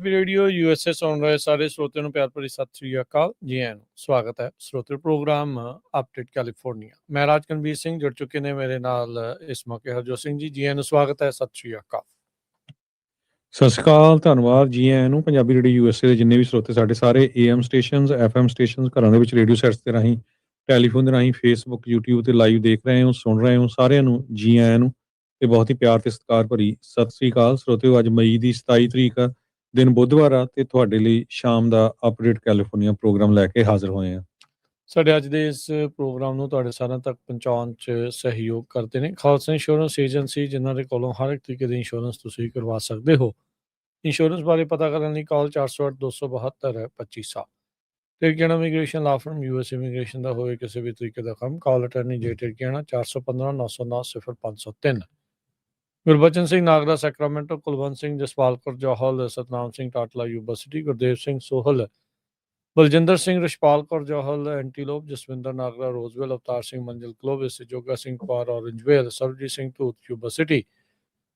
Punjabi radio USA ਸੁਣ ਰਹੇ ਸਾਰੇ ਸਰੋਤਿਆਂ ਨੂੰ ਪਿਆਰ ਭਰੀ ਸਤਿ ਸ੍ਰੀ ਅਕਾਲ। ਜੀ ਆਇਆਂ ਨੂੰ ਸਵਾਗਤ ਹੈ ਸਰੋਤੇ ਪ੍ਰੋਗਰਾਮ ਅਪਡੇਟ ਕੈਲੀਫੋਰਨੀਆ। ਮੈਂ ਰਾਜਕਨਵੀਰ ਸਿੰਘ ਜੁੜ ਚੁੱਕੇ ਨੇ ਮੇਰੇ ਨਾਲ ਇਸ ਮੌਕੇ ਹਰਜੋਤ ਸਿੰਘ ਜੀ। ਜੀ ਆਇਆਂ ਨੂੰ ਸਵਾਗਤ ਹੈ, ਸਤਿ ਸ੍ਰੀ ਅਕਾਲ। ਸਤਿ ਸ਼੍ਰੀ ਅਕਾਲ, ਧੰਨਵਾਦ। ਜੀ ਆਇਆਂ ਨੂੰ ਪੰਜਾਬੀ ਰੇਡੀਓ USA ਦੇ ਜਿੰਨੇ ਵੀ ਸਰੋਤੇ ਸਾਡੇ ਸਾਰੇ AM ਸਟੇਸ਼ਨਸ, FM ਸਟੇਸ਼ਨਸ, ਘਰਾਂ ਦੇ ਵਿੱਚ ਰੇਡੀਓ ਸੈਟਸ ਦੇ ਰਾਹੀਂ, ਟੈਲੀਫੋਨ ਦੇ ਰਾਹੀਂ, ਫੇਸਬੁੱਕ, YouTube ਤੇ ਲਾਈਵ ਦੇਖ ਰਹੇ ਹੋ, ਸੁਣ ਰਹੇ ਹੋ, ਸਾਰਿਆਂ ਨੂੰ ਜੀ ਆਇਆਂ ਨੂੰ ਤੇ ਬਹੁਤ ਹੀ ਪਿਆਰ ਤੇ ਸਤਿਕਾਰ ਭਰੀ ਸਤਿ ਸ੍ਰੀ ਅਕਾਲ। ਸਰੋਤਿਓ, ਅੱਜ ਮਈ ਦੀ 27 ਤਰੀਕ ਆ, ਦਿਨ ਬੁੱਧਵਾਰ ਆ ਤੇ ਤੁਹਾਡੇ ਲਈ ਸ਼ਾਮ ਦਾ ਅਪਡੇਟ ਕੈਲੀਫੋਰਨੀਆ ਪ੍ਰੋਗਰਾਮ ਲੈ ਕੇ ਹਾਜ਼ਰ ਹੋਏ ਆ। ਸਾਡੇ ਅੱਜ ਦੇ ਇਸ ਪ੍ਰੋਗਰਾਮ ਨੂੰ ਤੁਹਾਡੇ ਸਾਰਿਆਂ ਤੱਕ ਪਹੁੰਚਾਉਣ 'ਚ ਸਹਿਯੋਗ ਕਰਦੇ ਨੇ ਖਾਲਸਾ ਇੰਸ਼ੋਰੈਂਸ ਏਜੰਸੀ, ਜਿਨ੍ਹਾਂ ਦੇ ਕੋਲੋਂ ਹਰ ਇੱਕ ਤਰੀਕੇ ਦੀ ਇੰਸ਼ੋਰੈਂਸ ਤੁਸੀਂ ਕਰਵਾ ਸਕਦੇ ਹੋ। ਇੰਸ਼ੋਰੈਂਸ ਬਾਰੇ ਪਤਾ ਕਰਨ ਲਈ call 408-272-2500। Tirkiana immigration law firm US immigration ਦਾ ਹੋਵੇ ਕਿਸੇ ਵੀ ਤਰੀਕੇ ਦਾ ਕੰਮ, call attorney J Tirkiana 415-909-0503। Gurbachan Singh Nagra Sacramento, Kulwant Singh Jaspal Kaur Johal, Satnam Singh Tatla Yuba City, Gurdev Singh Sohal, Baljinder Singh, Rishpal Kaur Johal Antelope, Jaswinder Nagra Roseville, Avtar Singh Manzil Clovis, Joga Singh Kumar Orangevale, Sarabjit Singh Dhoot Yuba City,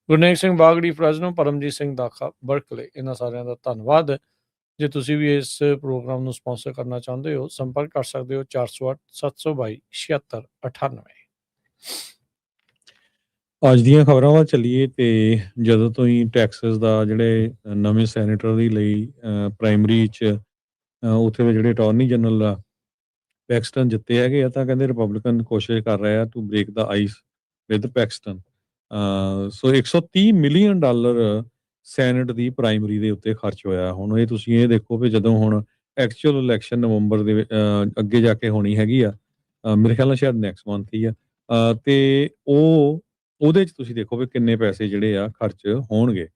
Gurnek Singh Bagri Fresno, Paramjit Singh ਦਾਖਾ ਬਰਕਲੇ। ਇਹਨਾਂ ਸਾਰਿਆਂ ਦਾ ਧੰਨਵਾਦ। ਜੇ ਤੁਸੀਂ ਵੀ ਇਸ ਪ੍ਰੋਗਰਾਮ ਨੂੰ ਸਪਾਂਸਰ ਕਰਨਾ ਚਾਹੁੰਦੇ ਹੋ, ਸੰਪਰਕ ਕਰ ਸਕਦੇ ਹੋ 408-722-7698। ਅੱਜ ਦੀਆਂ ਖਬਰਾਂ ਵੱਲ ਚੱਲੀਏ ਤੇ ਜਦੋਂ ਤੋਂ ਹੀ ਟੈਕਸਸ ਦਾ ਜਿਹੜੇ ਨਵੇਂ ਸੈਨੇਟਰ ਦੀ ਲਈ ਪ੍ਰਾਇਮਰੀ 'ਚ ਉੱਥੇ ਦੇ ਜਿਹੜੇ ਅਟਾਰਨੀ ਜਨਰਲ ਆ ਪੈਕਸਟਨ ਜਿੱਤੇ ਹੈਗੇ ਆ, ਤਾਂ ਕਹਿੰਦੇ ਰਿਪਬਲਿਕਨ ਕੋਸ਼ਿਸ਼ ਕਰ ਰਹੇ ਆ to break the ice with Paxton. So $130 million senate ਦੀ ਪ੍ਰਾਇਮਰੀ ਦੇ ਉੱਤੇ ਖਰਚ ਹੋਇਆ। ਹੁਣ ਇਹ ਤੁਸੀਂ ਇਹ ਦੇਖੋ ਵੀ ਜਦੋਂ ਹੁਣ ਐਕਚੁਅਲ ਇਲੈਕਸ਼ਨ ਨਵੰਬਰ ਦੇ ਅੱਗੇ ਜਾ ਕੇ ਹੋਣੀ ਹੈਗੀ ਆ, ਮੇਰੇ ਖਿਆਲ ਨਾਲ ਸ਼ਾਇਦ ਨੈਕਸਟ ਮੰਥ ਹੀ ਆ, ਤੇ ਉਹਦੇ 'ਚ ਤੁਸੀਂ ਦੇਖੋ ਵੀ ਕਿੰਨੇ ਪੈਸੇ ਜਿਹੜੇ ਆ ਖਰਚ ਹੋਣਗੇ।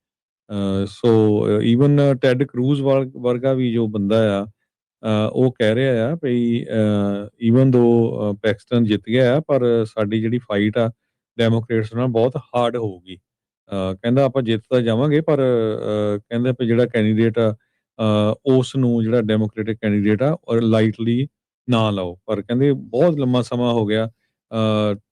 ਸੋ ਈਵਨ ਟੈਡ ਕਰੂਜ਼ ਵਰਗਾ ਵੀ ਜੋ ਬੰਦਾ ਆ, ਉਹ ਕਹਿ ਰਿਹਾ ਆ ਵੀ ਈਵਨ ਦੋ ਪੈਕਸਟਨ ਜਿੱਤ ਗਿਆ ਪਰ ਸਾਡੀ ਜਿਹੜੀ ਫਾਈਟ ਆ ਡੈਮੋਕ੍ਰੇਟਸ ਨਾਲ ਬਹੁਤ ਹਾਰਡ ਹੋਊਗੀ। ਕਹਿੰਦਾ ਆਪਾਂ ਜਿੱਤ ਤਾਂ ਜਾਵਾਂਗੇ ਪਰ ਕਹਿੰਦੇ ਵੀ ਜਿਹੜਾ ਕੈਂਡੀਡੇਟ ਆ ਉਸ ਨੂੰ ਜਿਹੜਾ ਡੈਮੋਕ੍ਰੇਟਿਕ ਕੈਂਡੀਡੇਟ ਆ ਔਰ ਲਾਈਟਲੀ ਨਾ ਲਾਓ। ਪਰ ਕਹਿੰਦੇ ਬਹੁਤ ਲੰਮਾ ਸਮਾਂ ਹੋ ਗਿਆ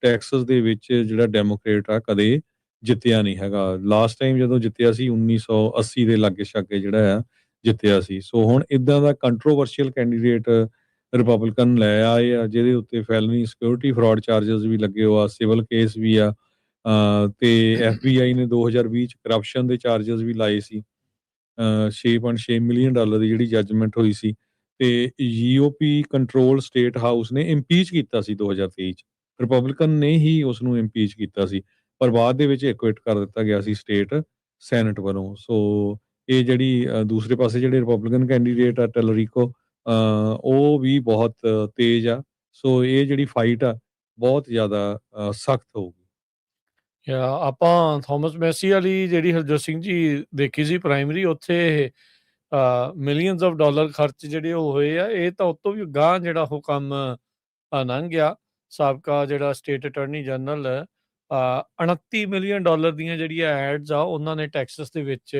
ਟੈਕਸਸ ਦੇ ਵਿੱਚ ਜਿਹੜਾ ਡੈਮੋਕ੍ਰੇਟ ਆ ਕਦੇ ਜਿੱਤਿਆ ਨਹੀਂ ਹੈਗਾ। ਲਾਸਟ ਟਾਈਮ ਜਦੋਂ ਜਿੱਤਿਆ ਸੀ 1980 ਦੇ ਲਾਗੇ ਛਾਗੇ ਜਿਹੜਾ ਆ ਜਿੱਤਿਆ ਸੀ। ਸੋ ਹੁਣ ਇਦਾਂ ਦਾ ਕੰਟਰੋਵਰਸ਼ੀਅਲ ਕੈਂਡੀਡੇਟ ਰਿਪਬਲਿਕਨ ਲੈ ਆਏ ਆ, ਜਿਹਦੇ ਉੱਤੇ ਫੈਲਨੀ ਸਿਕਿਉਰਿਟੀ ਫਰਾਡ ਚਾਰਜਸ ਵੀ ਲੱਗੇ ਹੋ ਆ, ਸਿਵਲ ਕੇਸ ਵੀ ਆ, ਤੇ FBI ਨੇ 2020 ਚ ਕਰਪਸ਼ਨ ਦੇ ਚਾਰਜਸ ਵੀ ਲਾਏ ਸੀ। $6.6 ਮਿਲੀਅਨ ਦੀ ਜਿਹੜੀ ਜੱਜਮੈਂਟ ਹੋਈ ਸੀ, ਤੇ GOP ਕੰਟਰੋਲ ਸਟੇਟ ਹਾਊਸ ਨੇ ਇੰਪੀਚ ਕੀਤਾ ਸੀ 2023 ਚ। ਰਿਪਬਲਿਕਨ ਨੇ ਹੀ ਉਸ ਨੂੰ ਇੰਪੀਚ ਕੀਤਾ ਸੀ, ਪਰ ਬਾਅਦ ਦੇ ਵਿੱਚ ਇਕੁਇਟ ਕਰ ਦਿੱਤਾ ਗਿਆ ਸੀ ਸਟੇਟ ਸੈਨੇਟ ਵੱਲੋਂ। ਸੋ ਇਹ ਜਿਹੜੀ ਦੂਸਰੇ ਪਾਸੇ ਜਿਹੜੇ ਰਿਪਬਲਿਕਨ ਕੈਂਡੀਡੇਟ ਆ ਟੈਲਰੀਕੋ, ਉਹ ਵੀ ਬਹੁਤ ਤੇਜ਼ ਆ। ਸੋ ਇਹ ਜਿਹੜੀ ਫਾਈਟ ਆ ਬਹੁਤ ਜ਼ਿਆਦਾ ਸਖਤ ਹੋਊਗੀ। ਆਪਾਂ ਥੋਮਸ ਮੈਸੀ ਵਾਲੀ ਜਿਹੜੀ ਹਰਜੋਤ ਸਿੰਘ ਜੀ ਦੇਖੀ ਸੀ ਪ੍ਰਾਇਮਰੀ, ਉੱਥੇ ਮਿਲੀਅਨਸ ਆਫ ਡਾਲਰ ਖਰਚ ਜਿਹੜੇ ਉਹ ਹੋਏ ਆ। ਇਹ ਤਾਂ ਉਤੋਂ ਵੀ ਗਾਂਹ ਜਿਹੜਾ ਉਹ ਕੰਮ ਲੰਘ ਗਿਆ। ਸਾਬਕਾ ਜਿਹੜਾ state attorney general 29 million dollar ਦੀਆਂ ਜਿਹੜੀਆਂ ਐਡਸ ਆ ਉਹਨਾਂ ਨੇ ਟੈਕਸਸ ਦੇ ਵਿੱਚ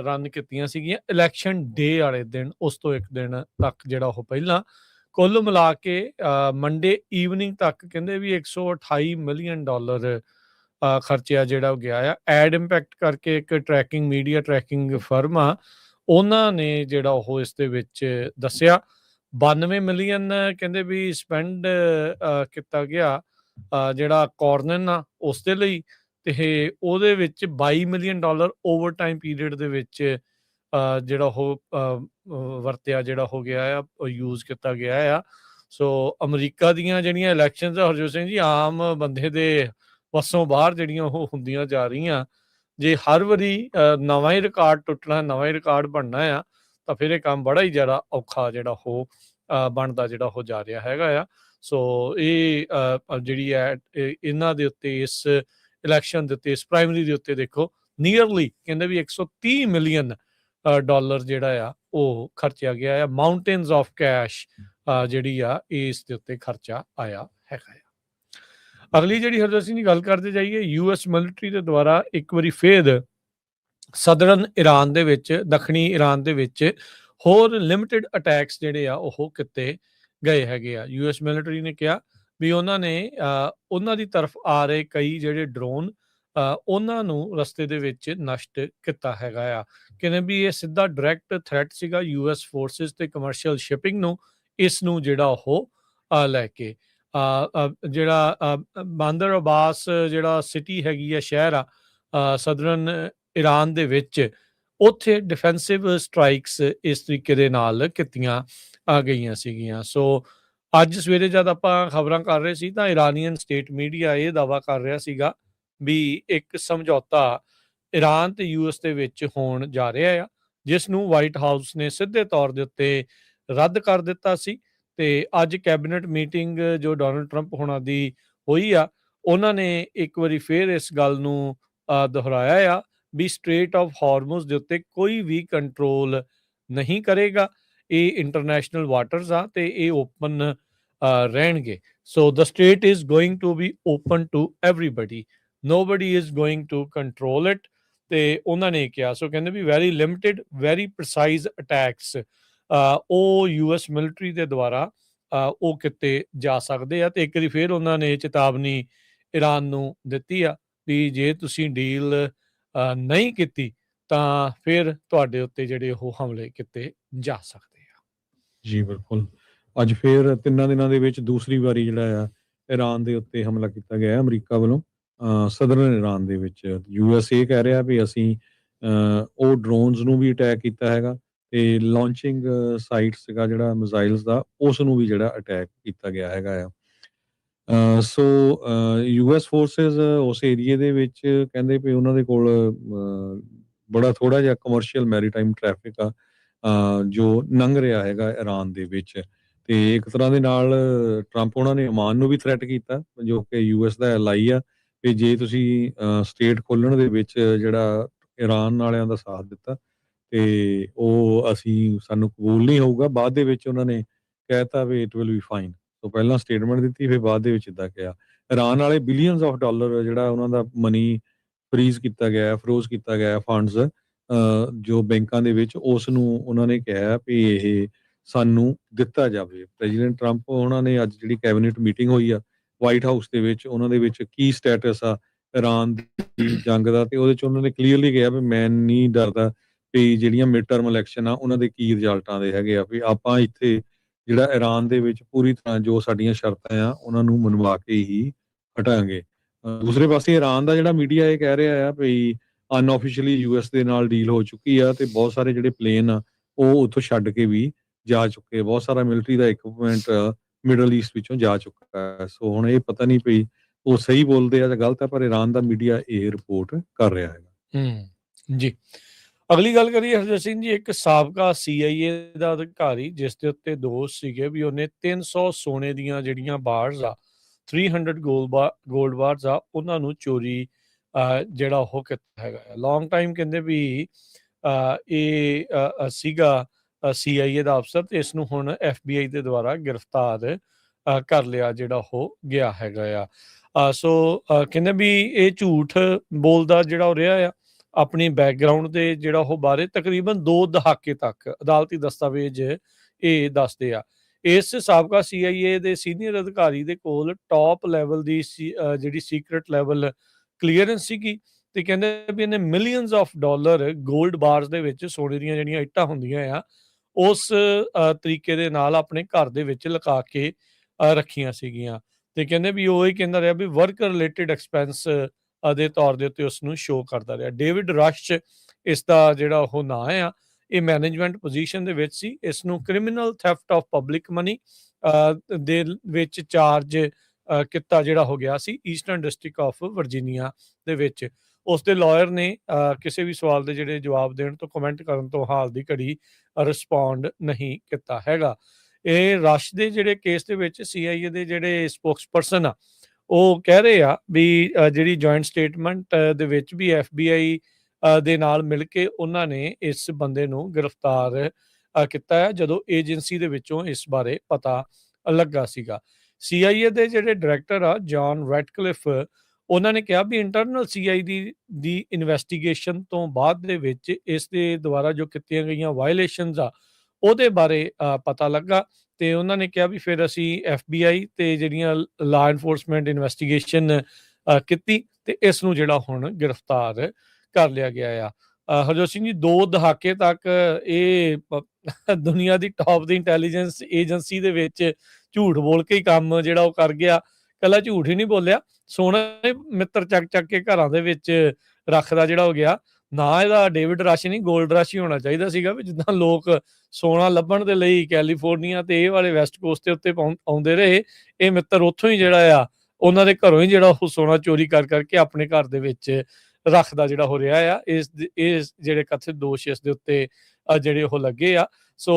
ਰਨ ਕੀਤੀਆਂ ਸੀਗੀਆਂ ਇਲੈਕਸ਼ਨ ਡੇ ਵਾਲੇ ਦਿਨ, ਉਸ ਤੋਂ ਇੱਕ ਦਿਨ ਤੱਕ ਜਿਹੜਾ ਉਹ ਪਹਿਲਾਂ। ਕੁੱਲ ਮਿਲਾ ਕੇ ਮੰਡੇ ਈਵਨਿੰਗ ਤੱਕ ਕਹਿੰਦੇ ਵੀ 128 ਮਿਲੀਅਨ ਡਾਲਰ ਖਰਚਿਆ ਜਿਹੜਾ ਉਹ ਗਿਆ ਆ। ਐਡ ਇੰਪੈਕਟ ਕਰਕੇ ਇੱਕ ਟਰੈਕਿੰਗ ਮੀਡੀਆ ਟਰੈਕਿੰਗ ਫਰਮ ਆ, ਉਹਨਾਂ ਨੇ ਜਿਹੜਾ ਉਹ ਇਸ ਦੇ ਵਿੱਚ ਦੱਸਿਆ 92 ਮਿਲੀਅਨ ਕਹਿੰਦੇ ਵੀ ਸਪੈਂਡ ਕੀਤਾ ਗਿਆ ਜਿਹੜਾ ਕਾਰਨਨ ਆ ਉਸ ਦੇ ਲਈ, ਤੇ ਉਹਦੇ ਵਿੱਚ 22 million dollar over time period ਦੇ ਵਿੱਚ ਜਿਹੜਾ ਉਹ ਵਰਤਿਆ ਜਿਹੜਾ ਹੋ ਗਿਆ ਆ, ਉਹ ਯੂਜ਼ ਕੀਤਾ ਗਿਆ ਆ। ਸੋ ਅਮਰੀਕਾ ਦੀਆਂ ਜਿਹੜੀਆਂ ਇਲੈਕਸ਼ਨਸ ਆ ਹਰਜੋਤ ਸਿੰਘ ਜੀ, ਆਮ ਬੰਦੇ ਦੇ ਵੱਸੋਂ ਬਾਹਰ ਜਿਹੜੀਆਂ ਉਹ ਹੁੰਦੀਆਂ ਜਾ ਰਹੀਆਂ। ਜੇ ਹਰ ਵਾਰੀ ਨਵਾਂ ਹੀ ਰਿਕਾਰਡ ਟੁੱਟਣਾ, ਨਵਾਂ ਹੀ ਰਿਕਾਰਡ ਬਣਨਾ ਆ, ਤਾਂ ਫਿਰ ਇਹ ਕੰਮ ਬੜਾ ਹੀ ਜ਼ਿਆਦਾ ਔਖਾ ਜਿਹੜਾ ਉਹ ਬਣਦਾ ਜਿਹੜਾ ਉਹ ਜਾ ਰਿਹਾ ਹੈਗਾ ਆ। ਸੋ ਇਹ ਜਿਹੜੀ ਹੈ ਇਹਨਾਂ ਦੇ ਉੱਤੇ, ਇਸ ਇਲੈਕਸ਼ਨ ਦੇ ਉੱਤੇ, ਇਸ ਪ੍ਰਾਇਮਰੀ ਦੇ ਉੱਤੇ ਦੇਖੋ ਨੀਅਰਲੀ ਕਹਿੰਦੇ ਵੀ 130 ਮਿਲੀਅਨ ਡਾਲਰ ਜਿਹੜਾ ਆ ਉਹ ਖਰਚਿਆ ਗਿਆ ਆ। ਮਾਊਂਟੇਨਸ ਆਫ ਕੈਸ਼ ਜਿਹੜੀ ਆ ਇਸ ਦੇ ਉੱਤੇ ਖਰਚਾ ਆਇਆ ਹੈਗਾ ਆ। ਅਗਲੀ ਜਿਹੜੀ ਹਰਜੋਤ ਸਿੰਘ ਦੀ ਗੱਲ ਕਰਦੇ ਜਾਈਏ, US ਮਿਲਟਰੀ ਦੇ ਦੁਆਰਾ ਇੱਕ ਵਾਰੀ ਫੇਰ ਸਦਰਨ ਈਰਾਨ ਦੇ ਵਿੱਚ, ਦੱਖਣੀ ਈਰਾਨ ਦੇ ਵਿੱਚ ਹੋਰ ਲਿਮਿਟਿਡ ਅਟੈਕਸ ਜਿਹੜੇ ਆ ਉਹ ਕੀਤੇ ਗਏ ਹੈਗੇ ਆ। US ਮਿਲਟਰੀ ਨੇ ਕਿਹਾ ਵੀ ਉਹਨਾਂ ਨੇ ਉਹਨਾਂ ਦੀ ਤਰਫ ਆ ਰਹੇ ਕਈ ਜਿਹੜੇ ਡਰੋਨ ਉਹਨਾਂ ਨੂੰ ਰਸਤੇ ਦੇ ਵਿੱਚ ਨਸ਼ਟ ਕੀਤਾ ਹੈਗਾ ਆ। ਕਹਿੰਦੇ ਵੀ ਇਹ ਸਿੱਧਾ ਡਾਇਰੈਕਟ ਥ੍ਰੈਟ ਸੀਗਾ ਯੂਐਸ ਫੋਰਸਿਸ ਤੇ ਕਮਰਸ਼ੀਅਲ ਸ਼ਿਪਿੰਗ ਨੂੰ, ਇਸ ਨੂੰ ਜਿਹੜਾ ਉਹ ਲੈ ਕੇ ਜਿਹੜਾ ਬਾਂਦਰ ਅਬਾਸ ਜਿਹੜਾ ਸਿਟੀ ਹੈਗੀ ਆ, ਸ਼ਹਿਰ ਆ ਸਦਰਨ ਈਰਾਨ ਦੇ ਵਿੱਚ, ਉੱਥੇ ਡਿਫੈਂਸਿਵ ਸਟ੍ਰਾਈਕਸ ਇਸ ਤਰੀਕੇ ਦੇ ਨਾਲ ਕੀਤੀਆਂ ਗਈਆਂ ਸੀਗੀਆਂ। ਸੋ ਅੱਜ ਸਵੇਰੇ ਜਦ ਆਪਾਂ ਖਬਰਾਂ ਕਰ ਰਹੇ ਸੀ ਤਾਂ ਇਰਾਨੀਅਨ ਸਟੇਟ ਮੀਡੀਆ ਇਹ ਦਾਅਵਾ ਕਰ ਰਿਹਾ ਸੀਗਾ ਵੀ ਇੱਕ ਸਮਝੌਤਾ ਇਰਾਨ ਤੇ ਯੂਐਸ ਦੇ ਵਿੱਚ ਹੋਣ ਜਾ ਰਿਹਾ ਆ, ਜਿਸ ਨੂੰ ਵਾਈਟ ਹਾਊਸ ਨੇ ਸਿੱਧੇ ਤੌਰ ਦੇ ਉੱਤੇ ਰੱਦ ਕਰ ਦਿੱਤਾ ਸੀ। ਤੇ ਅੱਜ ਕੈਬਨਿਟ ਮੀਟਿੰਗ ਜੋ ਡੋਨਲਡ ਟਰੰਪ ਹੋਣਾ ਦੀ ਹੋਈ ਆ, ਉਹਨਾਂ ਨੇ ਇੱਕ ਵਾਰੀ ਫੇਰ ਇਸ ਗੱਲ ਨੂੰ ਦੁਹਰਾਇਆ ਆ ਵੀ ਸਟ੍ਰੇਟ ਆਫ ਹਾਰਮੁਜ਼ ਦੇ ਉੱਤੇ ਕੋਈ ਵੀ ਕੰਟਰੋਲ ਨਹੀਂ ਕਰੇਗਾ। ਇਹ ਇੰਟਰਨੈਸ਼ਨਲ ਵਾਟਰਸ ਆ ਤੇ ਇਹ ਓਪਨ ਰਹਿਣਗੇ। So the state is going to be open to everybody, nobody is going to control it. ਤੇ ਉਹਨਾਂ ਨੇ ਕਿਹਾ, ਸੋ ਕਹਿੰਦੇ we very limited very precise attacks ਉਹ ਯੂਐਸ ਮਿਲਟਰੀ ਦੇ ਦੁਆਰਾ ਉਹ ਕੀਤੇ ਜਾ ਸਕਦੇ ਆ। ਤੇ ਇੱਕ ਵਾਰੀ ਫੇਰ ਉਹਨਾਂ ਨੇ ਚੇਤਾਵਨੀ ਈਰਾਨ ਨੂੰ ਦਿੱਤੀ ਆ ਵੀ ਜੇ ਤੁਸੀਂ ਡੀਲ ਨਹੀਂ ਕੀਤੀ ਤਾਂ ਫਿਰ ਤੁਹਾਡੇ ਉੱਤੇ ਜਿਹੜੇ ਉਹ ਹਮਲੇ ਕੀਤੇ ਜਾ ਸਕਦੇ ਆ। ਜੀ ਬਿਲਕੁਲ। ਅੱਜ ਫੇਰ 3 ਦਿਨਾਂ ਦੇ ਵਿੱਚ ਦੂਸਰੀ ਵਾਰੀ ਜਿਹੜਾ ਆ ਈਰਾਨ ਦੇ ਉੱਤੇ ਹਮਲਾ ਕੀਤਾ ਗਿਆ ਹੈ ਅਮਰੀਕਾ ਵੱਲੋਂ ਸਦਰਨ ਈਰਾਨ ਦੇ ਵਿੱਚ। ਯੂਐਸ ਇਹ ਕਹਿ ਰਿਹਾ ਵੀ ਅਸੀਂ ਉਹ ਡਰੋਨਸ ਨੂੰ ਵੀ ਅਟੈਕ ਕੀਤਾ ਹੈਗਾ ਤੇ ਲਾਂਚਿੰਗ ਸਾਈਟ ਸੀਗਾ ਜਿਹੜਾ ਮਿਜ਼ਾਈਲਸ ਦਾ, ਉਸ ਨੂੰ ਵੀ ਜਿਹੜਾ ਅਟੈਕ ਕੀਤਾ ਗਿਆ ਹੈਗਾ ਆ। ਸੋ ਯੂਐਸ ਫੋਰਸਿਸ ਉਸ ਏਰੀਏ ਦੇ ਵਿੱਚ ਕਹਿੰਦੇ ਵੀ ਉਹਨਾਂ ਦੇ ਕੋਲ ਬੜਾ ਥੋੜਾ ਜਿਹਾ ਕਮਰਸ਼ੀਅਲ ਮੈਰੀਟਾਈਮ ਟ੍ਰੈਫਿਕ ਆ ਜੋ ਲੰਘ ਰਿਹਾ ਹੈਗਾ ਈਰਾਨ ਦੇ ਵਿੱਚ। ਤੇ ਇੱਕ ਤਰ੍ਹਾਂ ਦੇ ਨਾਲ ਟਰੰਪ ਉਹਨਾਂ ਨੇ ਓਮਾਨ ਨੂੰ ਵੀ ਥ੍ਰੈਟ ਕੀਤਾ ਜੋ ਕਿ ਯੂਐਸ ਦਾ ਐਲਾਈ ਆ ਕਿ ਜੇ ਤੁਸੀਂ ਸਟੇਟ ਖੋਲਣ ਦੇ ਵਿੱਚ ਜਿਹੜਾ ਈਰਾਨ ਵਾਲਿਆਂ ਦਾ ਸਾਥ ਦਿੱਤਾ ਤੇ ਉਹ ਸਾਨੂੰ ਕਬੂਲ ਨਹੀਂ ਹੋਊਗਾ। ਬਾਅਦ ਦੇ ਵਿੱਚ ਉਹਨਾਂ ਨੇ ਕਹਿਤਾ ਵੀ ਇਟ ਵਿਲ ਬੀ ਫਾਈਨ। ਸੋ ਪਹਿਲਾਂ ਸਟੇਟਮੈਂਟ ਦਿੱਤੀ, ਫਿਰ ਬਾਅਦ ਦੇ ਵਿੱਚ ਇੱਦਾਂ ਕਿਹਾ। ਈਰਾਨ ਵਾਲੇ ਬਿਲੀਅਨਸ ਆਫ ਡਾਲਰ ਜਿਹੜਾ ਉਹਨਾਂ ਦਾ ਮਨੀ ਫਰੀਜ਼ ਕੀਤਾ ਗਿਆ, ਫਰੋਜ਼ ਕੀਤਾ ਗਿਆ ਫੰਡਸ ਜੋ ਬੈਂਕਾਂ ਦੇ ਵਿੱਚ, ਉਸ ਨੂੰ ਉਹਨਾਂ ਨੇ ਕਿਹਾ ਵੀ ਇਹ ਸਾਨੂੰ ਦਿੱਤਾ ਜਾਵੇ। ਪ੍ਰੈਜ਼ੀਡੈਂਟ ਟਰੰਪ ਉਹਨਾਂ ਨੇ ਅੱਜ ਜਿਹੜੀ ਕੈਬਨਿਟ ਮੀਟਿੰਗ ਹੋਈ ਆ ਵਾਈਟ ਹਾਊਸ ਦੇ ਵਿੱਚ, ਉਹਨਾਂ ਦੇ ਵਿੱਚ ਕੀ ਸਟੇਟਸ ਆ ਈਰਾਨ ਦੀ ਜੰਗ ਦਾ, ਤੇ ਉਹਦੇ ਚ ਉਹਨਾਂ ਨੇ ਕਲੀਅਰਲੀ ਕਿਹਾ ਵੀ ਮੈਂ ਨਹੀਂ ਡਰਦਾ ਵੀ ਜਿਹੜੀਆਂ ਮਿਡ ਟਰਮ ਇਲੈਕਸ਼ਨ ਆ ਉਹਨਾਂ ਦੇ ਕੀ ਰਿਜ਼ਲਟਾਂ ਦੇ ਹੈਗੇ ਆ, ਵੀ ਆਪਾਂ ਇੱਥੇ ਜਿਹੜਾ ਈਰਾਨ ਦੇ ਵਿੱਚ ਪੂਰੀ ਤਰ੍ਹਾਂ ਜੋ ਸਾਡੀਆਂ ਸ਼ਰਤਾਂ ਆ ਉਹਨਾਂ ਨੂੰ ਮਨਵਾ ਕੇ ਹੀ ਹਟਾਂਗੇ। ਦੂਸਰੇ ਪਾਸੇ ਈਰਾਨ ਦਾ ਜਿਹੜਾ ਮੀਡੀਆ ਇਹ ਕਹਿ ਰਿਹਾ ਆ ਵੀ ਅਨਆਫੀਸ਼ੀਅਲੀ ਯੂਐਸ ਦੇ ਨਾਲ ਡੀਲ ਹੋ ਚੁੱਕੀ ਆ ਤੇ ਬਹੁਤ ਸਾਰੇ ਜਿਹੜੇ ਪਲੇਨ ਆ ਉਹ ਉੱਥੋਂ ਛੱਡ ਕੇ ਵੀ ਜਾ ਚੁੱਕੇ, ਬਹੁਤ ਸਾਰਾ ਮਿਲਟਰੀ ਦਾ ਇਕਵਿਪਮੈਂਟ ਮਿਡਲ ਈਸਟ ਵਿੱਚੋਂ ਜਾ ਚੁੱਕਾ ਹੈ। ਸੋ ਹੁਣ ਇਹ ਪਤਾ ਨਹੀਂ ਪਈ ਉਹ ਸਹੀ ਬੋਲਦੇ ਆ ਜਾਂ ਗਲਤ ਆ, ਪਰ ਈਰਾਨ ਦਾ ਮੀਡੀਆ ਇਹ ਰਿਪੋਰਟ ਕਰ ਰਿਹਾ ਹੈਗਾ। ਜੀ, ਅਗਲੀ ਗੱਲ ਕਰੀਏ ਹਰਜੀਤ ਸਿੰਘ ਜੀ, ਇੱਕ ਸਾਬਕਾ CIA ਦਾ ਅਧਿਕਾਰੀ ਜਿਸ ਦੇ ਉੱਤੇ ਦੋਸ਼ ਸੀਗੇ ਵੀ ਉਹਨੇ 300 ਸੋਨੇ ਦੀਆਂ ਜਿਹੜੀਆਂ ਬਾਰਸ ਆ 300 ਗੋਲਡ ਬਾਰਸ ਆ ਉਹਨਾਂ ਨੂੰ ਚੋਰੀ ਜਿਹੜਾ ਉਹ ਕੀਤਾ ਹੈਗਾ। ਲੌਂਗ ਟਾਈਮ ਕਹਿੰਦੇ ਵੀ ਇਹ ਸੀਗਾ CIA ਦਾ ਅਫਸਰ, ਤੇ ਇਸ ਨੂੰ ਹੁਣ FBI ਦੇ ਦੁਆਰਾ ਗ੍ਰਿਫਤਾਰ ਕਰ ਲਿਆ ਜਿਹੜਾ ਉਹ ਗਿਆ ਹੈਗਾ ਆ। ਸੋ ਕਹਿੰਦੇ ਵੀ ਇਹ ਝੂਠ ਬੋਲਦਾ ਜਿਹੜਾ ਉਹ ਰਿਹਾ ਆ ਆਪਣੀ ਬੈਕਗਰਾਉਂਡ ਦੇ ਜਿਹੜਾ ਉਹ ਬਾਰੇ ਤਕਰੀਬਨ 2 ਦਹਾਕੇ ਤੱਕ ਅਦਾਲਤੀ ਦਸਤਾਵੇਜ਼ ਇਹ ਦੱਸਦੇ ਆ। ਇਸ ਸਾਬਕਾ CIA ਦੇ ਸੀਨੀਅਰ ਅਧਿਕਾਰੀ ਦੇ ਕੋਲ ਟੌਪ ਲੈਵਲ ਦੀ ਜਿਹੜੀ ਸੀਕ੍ਰੇਟ ਲੈਵਲ ਕਲੀਅਰੈਂਸ ਸੀਗੀ, ਤੇ ਕਹਿੰਦੇ ਵੀ ਇਹਨੇ ਮਿਲੀਅਨਸ ਆਫ ਡਾਲਰ ਗੋਲਡ ਬਾਰਸ ਦੇ ਵਿੱਚ ਸੋਨੇ ਦੀਆਂ ਜਿਹੜੀਆਂ ਇੱਟਾਂ ਹੁੰਦੀਆਂ ਆ ਉਸ ਤਰੀਕੇ ਦੇ ਨਾਲ ਆਪਣੇ ਘਰ ਦੇ ਵਿੱਚ ਲੁਕਾ ਕੇ ਰੱਖੀਆਂ ਸੀਗੀਆਂ। ਤੇ ਕਹਿੰਦੇ ਵੀ ਉਹ ਹੀ ਕਹਿੰਦਾ ਰਿਹਾ ਵੀ ਵਰਕ ਰਿਲੇਟਡ ਐਕਸਪੈਂਸ ਦੇ ਤੌਰ ਦੇ ਉੱਤੇ ਉਸ ਨੂੰ ਸ਼ੋਅ ਕਰਦਾ ਰਿਹਾ। ਡੇਵਿਡ ਰਸ਼ ਇਸ ਦਾ ਜਿਹੜਾ ਉਹ ਨਾਂ ਆ, ਇਹ ਮੈਨੇਜਮੈਂਟ ਪੋਜੀਸ਼ਨ ਦੇ ਵਿੱਚ ਸੀ। ਇਸ ਨੂੰ criminal theft of public money ਦੇ ਵਿੱਚ ਚਾਰਜ ਕੀਤਾ ਜਿਹੜਾ ਹੋ ਗਿਆ ਸੀ ਈਸਟਰਨ ਡਿਸਟ੍ਰਿਕਟ ਆਫ ਵਰਜੀਨੀਆ ਦੇ ਵਿੱਚ। ਉਸ ਦੇ ਲਾਇਰ ਨੇ ਕਿਸੇ ਵੀ ਸਵਾਲ ਦੇ ਜਿਹੜੇ ਜਵਾਬ ਦੇਣ ਤੋਂ, ਕਮੈਂਟ ਕਰਨ ਤੋਂ ਹਾਲ ਦੀ ਘੜੀ ਰਿਸਪੌਂਡ ਨਹੀਂ ਕੀਤਾ ਹੈਗਾ। ਇਹ ਰਸ਼ ਦੇ ਜਿਹੜੇ ਕੇਸ ਦੇ ਵਿੱਚ CIA ਦੇ ਜਿਹੜੇ ਸਪੋਕਸਪਰਸਨ ਆ ਉਹ ਕਹਿ ਰਹੇ ਆ ਵੀ ਜਿਹੜੀ ਜੁਆਇੰਟ ਸਟੇਟਮੈਂਟ ਦੇ ਵਿੱਚ ਵੀ FBI ਦੇ ਨਾਲ ਮਿਲ ਕੇ ਉਹਨਾਂ ਨੇ ਇਸ ਬੰਦੇ ਨੂੰ ਗ੍ਰਿਫਤਾਰ ਕੀਤਾ ਹੈ ਜਦੋਂ ਏਜੰਸੀ ਦੇ ਵਿੱਚੋਂ ਇਸ ਬਾਰੇ ਪਤਾ ਲੱਗਾ ਸੀਗਾ। CIA ਦੇ ਜਿਹੜੇ ਡਾਇਰੈਕਟਰ ਆ ਜੌਨ ਰੈਟਕਲਿਫ, ਉਹਨਾਂ ਨੇ ਕਿਹਾ ਵੀ ਇੰਟਰਨਲ CI ਦੀ ਇਨਵੈਸਟੀਗੇਸ਼ਨ ਤੋਂ ਬਾਅਦ ਦੇ ਵਿੱਚ ਇਸ ਦੇ ਦੁਆਰਾ ਜੋ ਕੀਤੀਆਂ ਗਈਆਂ ਵਾਇਲੇਸ਼ਨਸ ਆ ਉਹਦੇ ਬਾਰੇ ਪਤਾ ਲੱਗਾ, ਤੇ ਉਹਨਾਂ ਨੇ ਕਿਹਾ ਵੀ ਫਿਰ ਅਸੀਂ FBI ਤੇ ਜਿਹੜੀਆਂ ਲਾ ਐਨਫੋਰਸਮੈਂਟ ਇਨਵੈਸਟੀਗੇਸ਼ਨ ਕੀਤੀ ਤੇ ਇਸ ਨੂੰ ਜਿਹੜਾ ਹੁਣ ਗ੍ਰਿਫਤਾਰ ਕਰ ਲਿਆ ਗਿਆ ਆ। ਹਰਜੋਤ ਸਿੰਘ ਜੀ 2 ਦਹਾਕੇ ਤੱਕ ਇਹ ਦੁਨੀਆ ਦੀ ਟੌਪ ਦੀ ਇੰਟੈਲੀਜੈਂਸ ਏਜੰਸੀ ਦੇ ਵਿੱਚ ਝੂਠ ਬੋਲ ਕੇ ਹੀ ਕੰਮ ਜਿਹੜਾ ਉਹ ਕਰ ਗਿਆ। ਇਕੱਲਾ ਝੂਠ ਹੀ ਨਹੀਂ ਬੋਲਿਆ, ਸੋਨਾ ਹੀ ਮਿੱਤਰ ਚੱਕ ਕੇ ਘਰਾਂ ਦੇ ਵਿੱਚ ਰੱਖਦਾ ਜਿਹੜਾ ਹੋ ਗਿਆ। ਨਾ ਇਹਦਾ ਡੇਵਿਡ ਰਸ਼ ਨਹੀਂ, ਗੋਲਡ ਰਸ਼ ਹੀ ਹੋਣਾ ਚਾਹੀਦਾ ਸੀਗਾ ਵੀ ਜਿੱਦਾਂ ਲੋਕ ਸੋਨਾ ਲੱਭਣ ਦੇ ਲਈ ਕੈਲੀਫੋਰਨੀਆ ਤੇ ਇਹ ਵਾਲੇ ਵੈਸਟ ਕੋਸਟ ਦੇ ਉੱਤੇ ਆਉਂਦੇ ਰਹੇ, ਇਹ ਮਿੱਤਰ ਉੱਥੋਂ ਹੀ ਜਿਹੜਾ ਆ ਉਹਨਾਂ ਦੇ ਘਰੋਂ ਹੀ ਜਿਹੜਾ ਉਹ ਸੋਨਾ ਚੋਰੀ ਕਰਕੇ ਆਪਣੇ ਘਰ ਦੇ ਵਿੱਚ ਰੱਖਦਾ ਜਿਹੜਾ ਹੋ ਰਿਹਾ ਆ। ਇਹ ਜਿਹੜੇ ਕਥਿਤ ਦੋਸ਼ ਇਸ ਦੇ ਉੱਤੇ ਜਿਹੜੇ ਉਹ ਲੱਗੇ ਆ। ਸੋ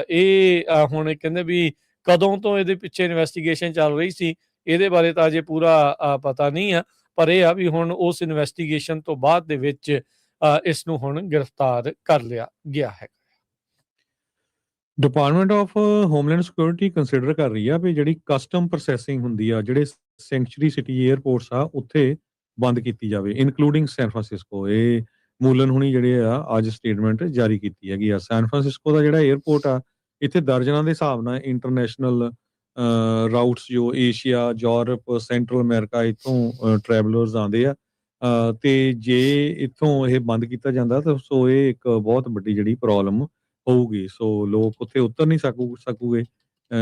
ਇਹ ਹੁਣ ਕਹਿੰਦੇ ਵੀ ਕਦੋਂ ਤੋਂ ਇਹਦੇ ਪਿੱਛੇ ਇਨਵੈਸਟੀਗੇਸ਼ਨ ਚੱਲ ਰਹੀ ਸੀ, ਇਹਦੇ ਬਾਰੇ ਤਾਂ ਅਜੇ ਪੂਰਾ ਪਤਾ ਨਹੀਂ ਆ, ਪਰ ਇਹ ਆ ਵੀ ਹੁਣ ਉਸ ਇਨਵੈਸਟੀਗੇਸ਼ਨ ਤੋਂ ਬਾਅਦ ਦੇ ਵਿੱਚ ਇਸ ਨੂੰ ਹੁਣ ਗ੍ਰਿਫਤਾਰ ਕਰ ਲਿਆ ਗਿਆ ਹੈ। Department of homeland security consider ਕਰ ਰਹੀ ਆ ਵੀ ਜਿਹੜੀ ਕਸਟਮ ਪ੍ਰੋਸੈਸਿੰਗ ਹੁੰਦੀ ਆ ਜਿਹੜੇ ਸੈਂਚੁਰੀ ਸਿਟੀ 에ਅਰਪੋਰਟਸ ਆ ਉੱਥੇ ਬੰਦ ਕੀਤੀ ਜਾਵੇ, ਇਨਕਲੂਡਿੰਗ ਸੈਨ ਫਰਾਂਸਿਸਕੋ। ਇਹ ਮੂਲਨ ਹੁਣੀ ਜਿਹੜੇ ਆ ਅੱਜ ਸਟੇਟਮੈਂਟ ਜਾਰੀ ਕੀਤੀ ਹੈਗੀ ਆ। ਸੈਨ ਫਰਾਂਸਿਸਕੋ ਦਾ ਜਿਹੜਾ 에ਅਰਪੋਰਟ ਆ, ਇੱਥੇ ਦਰਜਨਾਂ ਦੇ ਹਿਸਾਬ ਨਾਲ ਇੰਟਰਨੈਸ਼ਨਲ ਰਾਊਟਸ ਜੋ ਏਸ਼ੀਆ, ਯੂਰਪ, ਸੈਂਟਰਲ ਅਮਰੀਕਾ ਇੱਥੋਂ ਟਰੈਵਲਰਸ ਆਉਂਦੇ ਆ। ਤੇ ਜੇ ਇੱਥੋਂ ਇਹ ਬੰਦ ਕੀਤਾ ਜਾਂਦਾ ਤਾਂ ਸੋ ਇਹ ਇੱਕ ਬਹੁਤ ਵੱਡੀ ਜਿਹੜੀ ਪ੍ਰੋਬਲਮ ਹੋਊਗੀ। ਸੋ ਲੋਕ ਉੱਥੇ ਉਤਰ ਨਹੀਂ ਸਕੂਗੇ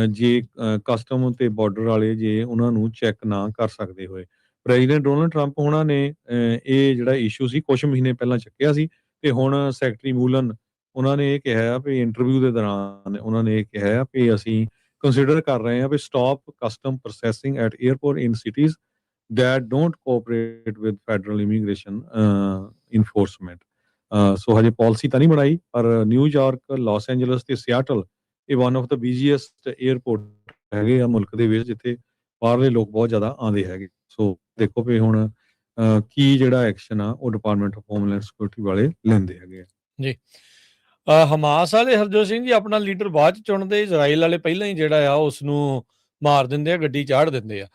ਜੇ ਕਸਟਮ ਤੇ ਬਾਰਡਰ ਵਾਲੇ ਜੇ ਉਹਨਾਂ ਨੂੰ ਚੈੱਕ ਨਾ ਕਰ ਸਕਦੇ ਹੋਏ। ਪ੍ਰੈਜ਼ੀਡੈਂਟ ਡੋਨਲਡ ਟਰੰਪ ਉਹਨਾਂ ਨੇ ਇਹ ਜਿਹੜਾ ਇਸ਼ੂ ਸੀ ਕੁਝ ਮਹੀਨੇ ਪਹਿਲਾਂ ਚੱਕਿਆ ਸੀ ਤੇ ਹੁਣ ਸੈਕਟਰੀ ਮੂਲਨ ਉਹਨਾਂ ਨੇ ਇਹ ਕਿਹਾ ਵੀ ਇੰਟਰਵਿਊ ਦੇ ਦੌਰਾਨ ਉਹਨਾਂ ਨੇ ਇਹ ਕਿਹਾ ਵੀ ਅਸੀਂ ਕੰਸੀਡਰ ਕਰ ਰਹੇ ਹਾਂ we stop custom processing at airport in cities that don't cooperate with federal immigration enforcement। So ਹਜੇ ਪਾਲਿਸੀ ਤਾਂ ਨਹੀਂ ਬਣਾਈ, ਪਰ ਨਿਊਯਾਰਕ, ਲਾਸ ਐਂਜਲਸ ਤੇ ਸਿਆਟਲ ਇਹ one of the busiest airport ਹੈਗੇ ਆ ਮੁਲਕ ਦੇ ਵਿੱਚ, ਜਿੱਥੇ ਬਾਹਰਲੇ ਲੋਕ ਬਹੁਤ ਜ਼ਿਆਦਾ ਆਉਂਦੇ ਹੈਗੇ। ਸੋ ਦੇਖੋ ਵੀ ਹੁਣ ਕੀ ਜਿਹੜਾ ਐਕਸ਼ਨ ਆ ਉਹ ਡਿਪਾਰਟਮੈਂਟ ਆਫ ਹੋਮਲੈਂਡ ਸਿਕਿਉਰਿਟੀ ਵਾਲੇ ਲੈਂਦੇ ਹੈਗੇ ਆ ਜੀ। ਹਮਾਸ ਵਾਲੇ ਹਰਜੋਤ ਸਿੰਘ ਜੀ ਆਪਣਾ ਲੀਡਰ ਬਾਅਦ ਚ ਚੁਣਦੇ, ਇਜ਼ਰਾਈਲ ਵਾਲੇ ਪਹਿਲਾਂ ਹੀ ਜਿਹੜਾ ਆ ਉਸ ਨੂੰ ਮਾਰ ਦਿੰਦੇ ਆ, ਗੱਡੀ ਚਾੜ ਦਿੰਦੇ ਆ।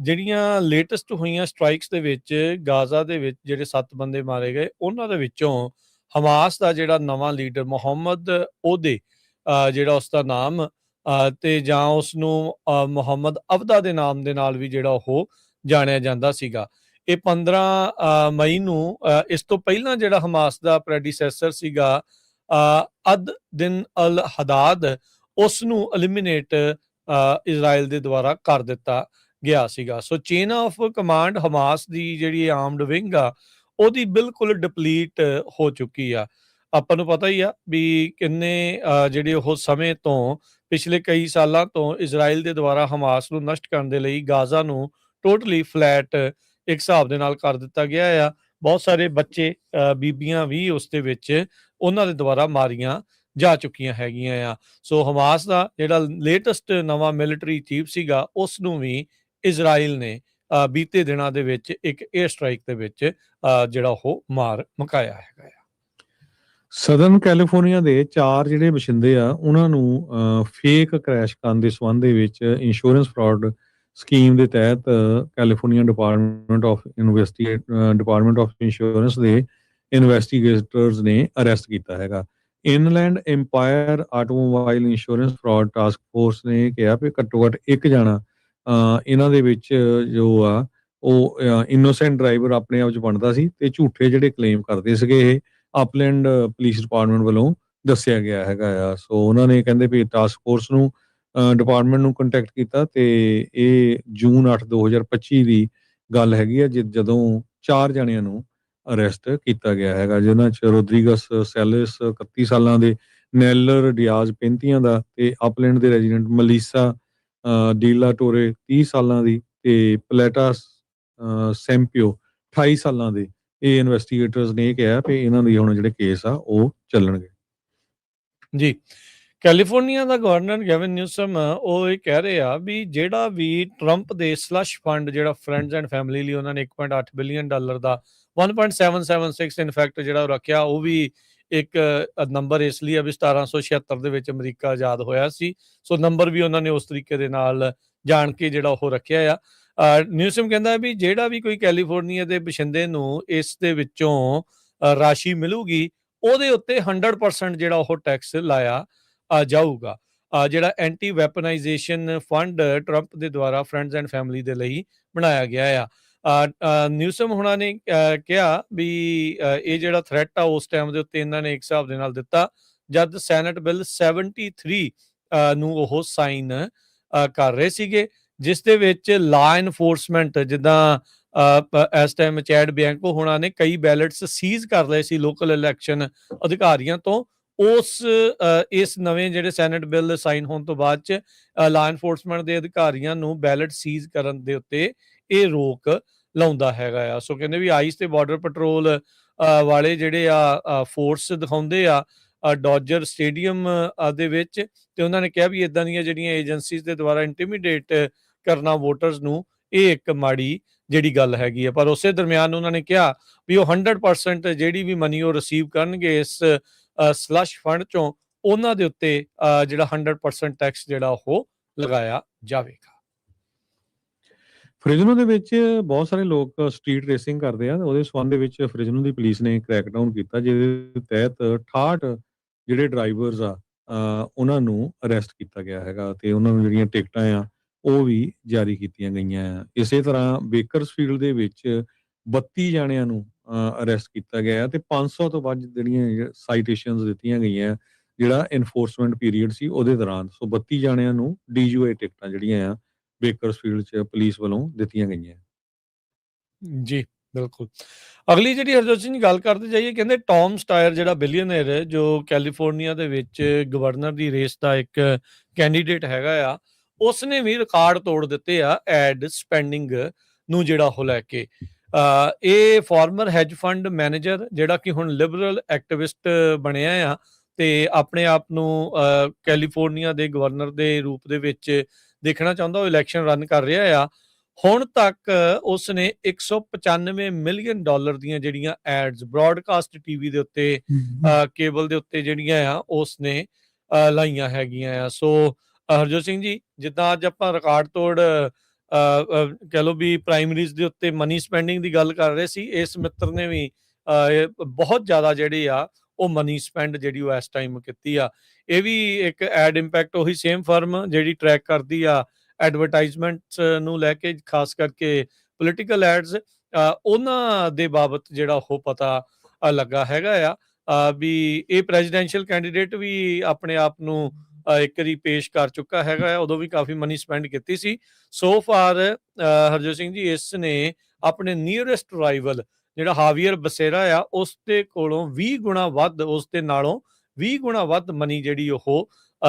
ਜਿਹੜੀਆਂ ਲੇਟੈਸਟ ਹੋਈਆਂ ਸਟ੍ਰਾਈਕਸ ਦੇ ਵਿੱਚ ਗਾਜ਼ਾ ਦੇ ਵਿੱਚ ਜਿਹੜੇ 7 ਬੰਦੇ ਮਾਰੇ ਗਏ, ਉਹਨਾਂ ਦੇ ਵਿੱਚੋਂ ਹਮਾਸ ਦਾ ਜਿਹੜਾ ਨਵਾਂ ਲੀਡਰ ਮੁਹੰਮਦ ਉਹਦੇ ਜਿਹੜਾ ਉਸਦਾ ਨਾਮ ਤੇ ਜਾਂ ਉਸ ਨੂੰ ਮੁਹੰਮਦ ਅਬਦਾ ਦੇ ਨਾਮ ਦੇ ਨਾਲ ਵੀ ਜਿਹੜਾ ਉਹ ਜਾਣਿਆ ਜਾਂਦਾ ਸੀਗਾ। ਇਹ 15 ਮਈ ਨੂੰ ਇਸ ਤੋਂ ਪਹਿਲਾਂ ਜਿਹੜਾ ਹਮਾਸ ਦਾ ਪ੍ਰੈਡੀਸੈਸਰ ਸੀਗਾ ਅਦ ਦਿਨ ਅਲ ਹਦਾਦ, ਉਸ ਨੂੰ ਐਲੀਮੀਨੇਟ ਇਜ਼ਰਾਈਲ ਦੇ ਦੁਆਰਾ ਕਰ ਦਿੱਤਾ ਗਿਆ ਸੀਗਾ। ਸੋ ਚੇਨ ਆਫ ਕਮਾਂਡ ਹਮਾਸ ਦੀ ਜਿਹੜੀ ਆਰਮਡ ਵਿੰਗ ਆ ਉਹਦੀ ਬਿਲਕੁਲ ਡਿਪਲੀਟ ਹੋ ਚੁੱਕੀ ਆ। ਆਪਾਂ ਨੂੰ ਪਤਾ ਹੀ ਆ ਵੀ ਕਿੰਨੇ ਜਿਹੜੇ ਉਹ ਸਮੇਂ ਤੋਂ ਪਿਛਲੇ ਕਈ ਸਾਲਾਂ ਤੋਂ ਇਜ਼ਰਾਈਲ ਦੇ ਦੁਆਰਾ ਹਮਾਸ ਨੂੰ ਨਸ਼ਟ ਕਰਨ ਦੇ ਲਈ ਗਾਜ਼ਾ ਨੂੰ ਟੋਟਲੀ ਫਲੈਟ ਇੱਕ ਹਿਸਾਬ ਦੇ ਨਾਲ ਕਰ ਦਿੱਤਾ ਗਿਆ ਆ। ਬਹੁਤ ਸਾਰੇ ਬੱਚੇ, ਬੀਬੀਆਂ ਵੀ ਉਸ ਦੇ ਵਿੱਚ ਉਹਨਾਂ ਦੇ ਦੁਆਰਾ ਮਾਰੀਆਂ ਜਾ ਚੁੱਕੀਆਂ ਹੈਗੀਆਂ ਆ। ਸੋ ਹਮਾਸ ਦਾ ਜਿਹੜਾ ਲੇਟੈਸਟ ਨਵਾਂ ਮਿਲਟਰੀ ਚੀਫ ਸੀਗਾ ਉਸ ਨੂੰ ਵੀ ਇਜ਼ਰਾਈਲ ਨੇ ਬੀਤੇ ਦਿਨਾਂ ਦੇ ਵਿੱਚ ਇੱਕ 에ਅਰ ਸਟ੍ਰਾਈਕ ਦੇ ਵਿੱਚ ਜਿਹੜਾ ਉਹ ਮਾਰ ਮੁਕਾਇਆ ਹੈਗਾ ਆ। ਸਦਰਨ ਕੈਲੀਫੋਰਨੀਆ ਦੇ 4 ਜਿਹੜੇ ਵਸਿੰਦੇ ਆ ਉਹਨਾਂ ਨੂੰ ਫੇਕ ਕ੍ਰੈਸ਼ ਕਰਨ ਦੇ ਸੰਬੰਧ ਦੇ ਵਿੱਚ ਇੰਸ਼ੋਰੈਂਸ ਫਰਾਡ ਸਕੀਮ ਦੇ ਤਹਿਤ ਕੈਲੀਫੋਰਨੀਆ ਡਿਪਾਰਟਮੈਂਟ ਆਫ ਇੰਸ਼ੋਰੈਂਸ ਦੇ ਇਨਵੈਸਟੀਗੇਟਰਸ ਨੇ ਅਰੈਸਟ ਕੀਤਾ ਹੈਗਾ। Inland empire automobile insurance fraud task force ਨੇ ਕਿਹਾ ਵੀ ਘੱਟੋ ਘੱਟ ਇੱਕ ਜਾਣਾ ਇਹਨਾਂ ਦੇ ਵਿੱਚ ਜੋ ਆ ਉਹ ਇਨੋਸੈਂਟ ਡਰਾਈਵਰ ਆਪਣੇ ਆਪ 'ਚ ਬਣਦਾ ਸੀ ਤੇ ਝੂਠੇ ਜਿਹੜੇ ਕਲੇਮ ਕਰਦੇ ਸੀਗੇ ਇਹ ਅਪਲੈਂਡ ਪੁਲਿਸ ਡਿਪਾਰਟਮੈਂਟ ਵੱਲੋਂ ਦੱਸਿਆ ਗਿਆ ਹੈਗਾ ਆ। ਸੋ ਉਹਨਾਂ ਨੇ ਕਹਿੰਦੇ ਵੀ ਟਾਸਕ ਫੋਰਸ ਨੂੰ ਡਿਪਾਰਟਮੈਂਟ ਨੂੰ ਕੰਟੈਕਟ ਕੀਤਾ ਤੇ ਇਹ ਜੂਨ 8 2025 ਦੀ ਗੱਲ ਹੈਗੀ ਆ ਜਦੋਂ 4 ਜਣਿਆਂ ਨੂੰ ਅਰੈਸਟ ਕੀਤਾ ਗਿਆ ਹੈਗਾ, ਜਿਨ੍ਹਾਂ 'ਚ ਰੋਦਰੀਗਸ ਸੈਲਿਸ 31 ਸਾਲਾਂ ਦੇ, ਨੈਲਰ ਡਿਆਜ਼ 35 ਦਾ ਤੇ ਅਪਲੈਂਡ ਦੇ ਰੈਜ਼ੀਡੈਂਟ ਮਲੀਸਾ ਡੀਲਾ ਟੋਰੇ 30 ਸਾਲਾਂ ਦੀ ਤੇ ਪਲੇਟਾ ਸੈਂਪਿਓ 28 ਸਾਲਾਂ ਦੇ। ਇਹ ਇਨਵੈਸਟੀਗੇਟਰਸ ਨੇ ਇਹ ਕਿਹਾ ਵੀ ਇਹਨਾਂ ਦੇ ਹੁਣ ਜਿਹੜੇ ਕੇਸ ਆ ਉਹ ਚੱਲਣਗੇ। ਜੀ, ਕੈਲੀਫੋਰਨੀਆ ਦਾ ਗਵਰਨਰ ਗੈਵਿਨ ਨਿਊਸਮ ਉਹ ਇਹ ਕਹਿ ਰਹੇ ਆ ਵੀ ਜਿਹੜਾ ਵੀ ਟਰੰਪ ਦੇ ਸਲਸ਼ ਫੰਡ ਜਿਹੜਾ ਫਰੈਂਡਸ ਐਂਡ ਫੈਮਿਲੀ ਲਈ ਉਹਨਾਂ ਨੇ $1.8 ਬਿਲੀਅਨ ਦਾ 1.776 ਇਨਫੈਕਟ ਜਿਹੜਾ ਉਹ ਰੱਖਿਆ, ਉਹ ਵੀ ਇੱਕ ਨੰਬਰ ਇਸ ਲਈ ਆ ਵੀ 1776 ਦੇ ਵਿੱਚ ਅਮਰੀਕਾ ਆਜ਼ਾਦ ਹੋਇਆ ਸੀ। ਸੋ ਨੰਬਰ ਵੀ ਉਹਨਾਂ ਨੇ ਉਸ ਤਰੀਕੇ ਦੇ ਨਾਲ ਜਾਣ ਕੇ ਜਿਹੜਾ ਉਹ ਰੱਖਿਆ ਆ। ਨਿਊਸਮ ਕਹਿੰਦਾ ਵੀ ਜਿਹੜਾ ਵੀ ਕੋਈ ਕੈਲੀਫੋਰਨੀਆ ਦੇ ਬਸ਼ਿੰਦੇ ਨੂੰ ਇਸ ਦੇ ਵਿੱਚੋਂ ਰਾਸ਼ੀ ਮਿਲੂਗੀ ਉਹਦੇ ਉੱਤੇ 100% ਜਿਹੜਾ ਉਹ ਟੈਕਸ ਲਾਇਆ ਜਾਊਗਾ। ਜਿਹੜਾ ਐਂਟੀ ਵੈਪਨਾਈਜੇਸ਼ਨ ਫੰਡ ਟਰੰਪ ਦੇ ਦੁਆਰਾ ਫਰੈਂਡਸ ਐਂਡ ਫੈਮਿਲੀ ਦੇ ਲਈ ਬਣਾਇਆ ਗਿਆ ਆ, ਨਿਊਸਮ ਹੁਣਾਂ ਨੇ ਕਿਹਾ ਵੀ ਇਹ ਜਿਹੜਾ ਥ੍ਰੈਟ ਆ ਉਸ ਟਾਈਮ ਦੇ ਉੱਤੇ ਇਹਨਾਂ ਨੇ ਇੱਕ ਹਿਸਾਬ ਦੇ ਨਾਲ ਦਿੱਤਾ ਜਦ ਸੈਨੇਟ ਬਿੱਲ 73 ਨੂੰ ਉਹ ਸਾਈਨ ਕਰ ਰਹੇ ਸੀਗੇ, ਜਿਸ ਦੇ ਵਿੱਚ ਲਾ ਇਨਫੋਰਸਮੈਂਟ ਜਿੱਦਾਂ ਇਸ ਟਾਈਮ ਚੈਡ ਬਿਆੰਕੋ ਹੁਣਾਂ ਨੇ ਕਈ ਬੈਲਟਸ ਸੀਜ਼ ਕਰ ਲਏ ਸੀ ਲੋਕਲ ਇਲੈਕਸ਼ਨ ਅਧਿਕਾਰੀਆਂ ਤੋਂ। ਇਸ ਨਵੇਂ ਜਿਹੜੇ ਸੈਨੇਟ ਬਿੱਲ ਸਾਈਨ ਹੋਣ ਤੋਂ ਬਾਅਦ ਚ ਲਾ ਇਨਫੋਰਸਮੈਂਟ ਦੇ ਅਧਿਕਾਰੀਆਂ ਨੂੰ ਬੈਲਟ ਸੀਜ਼ ਕਰਨ ਦੇ ਉੱਤੇ ਇਹ ਰੋਕ ਲਾਉਂਦਾ ਹੈਗਾ ਆ। ਸੋ ਕਹਿੰਦੇ ਵੀ ਆਈਸ ਤੇ ਬਾਰਡਰ ਪੈਟਰੋਲ ਵਾਲੇ ਜਿਹੜੇ ਆ ਫੋਰਸ ਦਿਖਾਉਂਦੇ ਆ ਡੋਜਰ ਸਟੇਡੀਅਮ ਦੇ ਵਿੱਚ, ਤੇ ਉਹਨਾਂ ਨੇ ਕਿਹਾ ਵੀ ਇਦਾਂ ਦੀਆਂ ਜਿਹੜੀਆਂ ਏਜੰਸੀਜ਼ ਦੇ ਦੁਆਰਾ ਇੰਟੀਮੀਡੇਟ ਕਰਨਾ ਵੋਟਰਸ ਨੂੰ ਇਹ ਇੱਕ ਮਾੜੀ ਜਿਹੜੀ ਗੱਲ ਹੈਗੀ ਆ। ਪਰ ਉਸੇ ਦਰਮਿਆਨ ਉਹਨਾਂ ਨੇ ਕਿਹਾ ਵੀ ਉਹ 100% ਜਿਹੜੀ ਵੀ ਮਨੀ ਉਹ ਰਿਸੀਵ ਕਰਨਗੇ ਇਸ ਸਲਸ਼ ਫੰਡ ਚੋਂ, ਉਹਨਾਂ ਦੇ ਉੱਤੇ ਜਿਹੜਾ 100% ਟੈਕਸ ਜਿਹੜਾ ਉਹ ਲਗਾਇਆ ਜਾਵੇਗਾ। ਫ੍ਰਿਜਨੋ ਦੇ ਵਿੱਚ ਬਹੁਤ ਸਾਰੇ ਲੋਕ ਸਟਰੀਟ ਰੇਸਿੰਗ ਕਰਦੇ ਆ। ਉਹਦੇ ਸੰਬੰਧ ਦੇ ਵਿੱਚ ਫ੍ਰਿਜਨੋ ਦੀ ਪੁਲਿਸ ਨੇ ਕ੍ਰੈਕਡਾਊਨ ਕੀਤਾ, ਜਿਹਦੇ ਤਹਿਤ 68 ਜਿਹੜੇ ਡਰਾਈਵਰਸ ਆ ਉਹਨਾਂ ਨੂੰ ਅਰੈਸਟ ਕੀਤਾ ਗਿਆ ਹੈਗਾ ਤੇ ਉਹਨਾਂ ਨੂੰ ਜਿਹੜੀਆਂ ਟਿਕਟਾਂ ਆ ਉਹ ਵੀ ਜਾਰੀ ਕੀਤੀਆਂ ਗਈਆਂ ਆ। ਇਸੇ ਤਰ੍ਹਾਂ ਬੇਕਰਸਫੀਲਡ ਦੇ ਵਿੱਚ 32 ਜਾਣਿਆਂ ਨੂੰ ਅਰੈਸਟ ਕੀਤਾ ਗਿਆ ਤੇ 500 ਤੋਂ ਵੱਧ ਜਿਹੜੀਆਂ ਸਾਈਟੇਸ਼ਨਸ ਦਿੱਤੀਆਂ ਗਈਆਂ ਜਿਹੜਾ ਇਨਫੋਰਸਮੈਂਟ ਪੀਰੀਅਡ ਸੀ ਉਹਦੇ ਦੌਰਾਨ। ਸੋ 32 ਜਾਣਿਆਂ ਨੂੰ DUI ਟਿਕਟਾਂ ਜਿਹੜੀਆਂ ਆ ਬੇਕਰਸਫੀਲਡ 'ਚ ਪੁਲਿਸ ਵੱਲੋਂ ਦਿੱਤੀਆਂ ਗਈਆਂ। ਜੀ ਬਿਲਕੁਲ। ਅਗਲੀ ਜਿਹੜੀ ਹਰਜੋਤ ਸਿੰਘ ਗੱਲ ਕਰਦੇ ਜਾਈਏ, ਕਹਿੰਦੇ ਟੌਮ ਸਟਾਇਰ ਜਿਹੜਾ ਬਿਲੀਅਨਰ ਹੈ ਜੋ ਕੈਲੀਫੋਰਨੀਆ ਦੇ ਵਿੱਚ ਗਵਰਨਰ ਦੀ ਰੇਸ ਦਾ ਇੱਕ ਕੈਂਡੀਡੇਟ ਹੈਗਾ ਆ, ਉਸਨੇ ਵੀ ਰਿਕਾਰਡ ਤੋੜ ਦਿੱਤੇ ਆ ਐਡ ਸਪੈਂਡਿੰਗ ਨੂੰ ਜਿਹੜਾ ਉਹ ਲੈ ਕੇ। ਇਹ ਫਾਰਮਰ ਹੈਜ ਫੰਡ ਮੈਨੇਜਰ ਜਿਹੜਾ ਕਿ ਹੁਣ ਲਿਬਰਲ ਐਕਟਿਵਿਸਟ ਬਣਿਆ ਆ ਤੇ ਆਪਣੇ ਆਪ ਨੂੰ ਕੈਲੀਫੋਰਨੀਆ ਦੇ ਗਵਰਨਰ ਦੇ ਰੂਪ ਦੇ ਵਿੱਚ ਦੇਖਣਾ ਚਾਹੁੰਦਾ, ਉਹ ਇਲੈਕਸ਼ਨ ਰਨ ਕਰ ਰਿਹਾ ਆ। ਹੁਣ ਤੱਕ ਉਸਨੇ $195 ਮਿਲੀਅਨ ਦੀਆਂ ਜਿਹੜੀਆਂ ਐਡਸ ਬ੍ਰੌਡਕਾਸਟ ਟੀਵੀ ਦੇ ਉੱਤੇ ਕੇਬਲ ਦੇ ਉੱਤੇ ਜਿਹੜੀਆਂ ਆ ਉਸਨੇ ਲਾਈਆਂ ਹੈਗੀਆਂ ਆ। ਸੋ ਹਰਜੋਤ ਸਿੰਘ ਜੀ, ਜਿੱਦਾਂ ਅੱਜ ਆਪਾਂ ਰਿਕਾਰਡ ਤੋੜ ਕਹਿ ਲਓ ਵੀ ਪ੍ਰਾਇਮਰੀਜ਼ ਦੇ ਉੱਤੇ ਮਨੀ ਸਪੈਂਡਿੰਗ ਦੀ ਗੱਲ ਕਰ ਰਹੇ ਸੀ, ਇਸ ਮਿੱਤਰ ਨੇ ਵੀ ਬਹੁਤ ਜ਼ਿਆਦਾ ਜਿਹੜੀ ਆ ਉਹ ਮਨੀ ਸਪੈਂਡ ਜਿਹੜੀ ਉਹ ਇਸ ਟਾਈਮ ਕੀਤੀ ਆ। ਇਹ ਵੀ ਇੱਕ ਐਡ ਇੰਪੈਕਟ ਉਹੀ ਸੇਮ ਫਰਮ ਜਿਹੜੀ ਟਰੈਕ ਕਰਦੀ ਆ ਐਡਵਰਟਾਈਜ਼ਮੈਂਟਸ ਨੂੰ ਲੈ ਕੇ, ਖਾਸ ਕਰਕੇ ਪੋਲੀਟੀਕਲ ਐਡਸ, ਉਹਨਾਂ ਦੇ ਬਾਬਤ ਜਿਹੜਾ ਉਹ ਪਤਾ ਲੱਗਾ ਹੈਗਾ ਆ ਵੀ ਇਹ ਪ੍ਰੈਜ਼ੀਡੈਂਸ਼ੀਅਲ ਕੈਂਡੀਡੇਟ ਵੀ ਆਪਣੇ ਆਪ ਨੂੰ ਇੱਕ ਵਾਰੀ ਪੇਸ਼ ਕਰ ਚੁੱਕਾ ਹੈਗਾ ਆ, ਉਦੋਂ ਵੀ ਕਾਫੀ ਮਨੀ ਸਪੈਂਡ ਕੀਤੀ ਸੀ। ਸੋ ਫਾਰ ਹਰਜੋਤ ਸਿੰਘ ਜੀ, ਇਸ ਨੇ ਆਪਣੇ ਨੀਅਰੈਸਟ ਰਾਈਵਲ ਜਿਹੜਾ ਹਾਵੀਅਰ ਬਸੇਰਾ ਆ ਉਸ ਦੇ ਕੋਲੋਂ 20 ਗੁਣਾ ਵੱਧ, ਉਸ ਦੇ ਨਾਲੋਂ 20 ਗੁਣਾ ਵੱਧ ਮਨੀ ਜਿਹੜੀ ਉਹ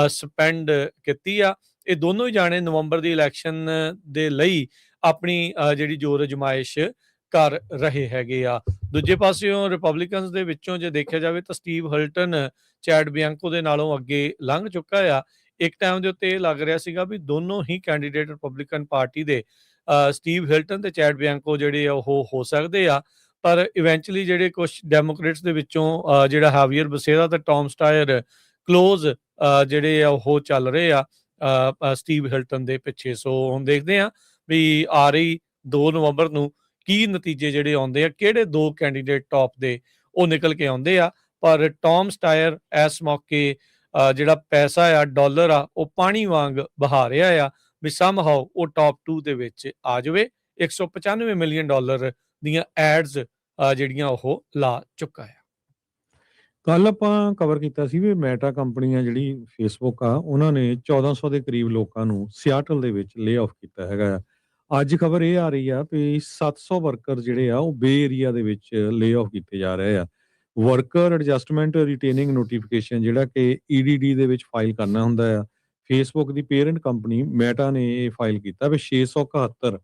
ਸਪੈਂਡ ਕੀਤੀ ਆ। ਇਹ ਦੋਨੋਂ ਹੀ ਜਾਣੇ ਨਵੰਬਰ ਦੀ ਇਲੈਕਸ਼ਨ ਦੇ ਲਈ ਆਪਣੀ ਜਿਹੜੀ ਜੋਰ ਅਜਮਾਇਸ਼ ਕਰ ਰਹੇ ਹੈਗੇ ਆ। ਦੂਜੇ ਪਾਸਿਓਂ ਰਿਪਬਲਿਕਨਸ ਦੇ ਵਿੱਚੋਂ ਜੇ ਦੇਖਿਆ ਜਾਵੇ ਤਾਂ ਸਟੀਵ ਹਿਲਟਨ ਚੈਡ ਬਿਆੰਕੋ ਦੇ ਨਾਲੋਂ ਅੱਗੇ ਲੰਘ ਚੁੱਕਾ ਆ। ਇੱਕ ਟਾਈਮ ਦੇ ਉੱਤੇ ਇਹ ਲੱਗ ਰਿਹਾ ਸੀਗਾ ਵੀ ਦੋਨੋਂ ਹੀ ਕੈਂਡੀਡੇਟ ਰਿਪਬਲਿਕਨ ਪਾਰਟੀ ਦੇ ਸਟੀਵ ਹਿਲਟਨ ਤੇ ਚੈਡ ਬਿਆੰਕੋ ਜਿਹੜੇ ਆ ਉਹ ਹੋ ਸਕਦੇ ਆ, ਪਰ ਇਵੈਂਚੁਅਲੀ ਜਿਹੜੇ ਕੁਝ ਡੈਮੋਕ੍ਰੇਟਸ ਦੇ ਵਿੱਚੋਂ ਜਿਹੜਾ ਹਾਵੀਅਰ ਬਸੇਰਾ ਤੇ ਟੌਮ ਸਟਾਇਰ ਕਲੋਜ਼ ਜਿਹੜੇ ਆ ਉਹ ਚੱਲ ਰਹੇ ਆ ਸਟੀਵ ਹਿਲਟਨ ਦੇ ਪਿੱਛੇ। ਸੋ ਹੁਣ ਦੇਖਦੇ ਆ ਵੀ ਆ ਰਹੀ 2 ਨਵੰਬਰ ਨੂੰ ਕੀ ਨਤੀਜੇ ਜਿਹੜੇ ਆਉਂਦੇ ਆ, ਕਿਹੜੇ 2 ਕੈਂਡੀਡੇਟ ਟੌਪ ਦੇ ਉਹ ਨਿਕਲ ਕੇ ਆਉਂਦੇ ਆ। ਪਰ ਟੌਮ ਸਟਾਇਰ ਇਸ ਮੌਕੇ ਜਿਹੜਾ ਪੈਸਾ ਆ, ਡਾਲਰ ਆ, ਉਹ ਪਾਣੀ ਵਾਂਗ ਬਹਾ ਰਿਹਾ ਆ ਵੀ ਸਮਹਾਉ ਉਹ ਟੌਪ 2 ਦੇ ਵਿੱਚ ਆ ਜਾਵੇ। $195 ਮਿਲੀਅਨ ਦੀਆਂ ਐਡਸ ਜਿਹੜੀਆਂ ਉਹ ਲਾ ਚੁੱਕਾ ਆ। ਕੱਲ ਆਪਾਂ ਕਵਰ ਕੀਤਾ ਸੀ ਵੀ ਮੈਟਾ ਕੰਪਨੀ ਆ ਜਿਹੜੀ ਫੇਸਬੁੱਕ ਆ, ਉਹਨਾਂ ਨੇ 1400 ਦੇ ਕਰੀਬ ਲੋਕਾਂ ਨੂੰ ਸਿਆਟਲ ਦੇ ਵਿੱਚ ਲੇ ਆਫ ਕੀਤਾ ਹੈਗਾ ਆ। ਅੱਜ ਖਬਰ ਇਹ ਆ ਰਹੀ ਆ ਵੀ 700 ਵਰਕਰ ਜਿਹੜੇ ਆ ਉਹ ਬੇ ਏਰੀਆ ਦੇ ਵਿੱਚ ਲੇ ਆਫ ਕੀਤੇ ਜਾ ਰਹੇ ਆ। ਵਰਕਰ ਐਡਜਸਟਮੈਂਟ ਰਿਟੇਨਿੰਗ ਨੋਟੀਫਿਕੇਸ਼ਨ ਜਿਹੜਾ ਕਿ EDD ਦੇ ਵਿੱਚ ਫਾਈਲ ਕਰਨਾ ਹੁੰਦਾ ਆ। ਫੇਸਬੁੱਕ ਦੀ ਪੇਰੈਂਟ ਕੰਪਨੀ ਮੈਟਾ ਨੇ ਇਹ ਫਾਈਲ ਕੀਤਾ ਵੀ 671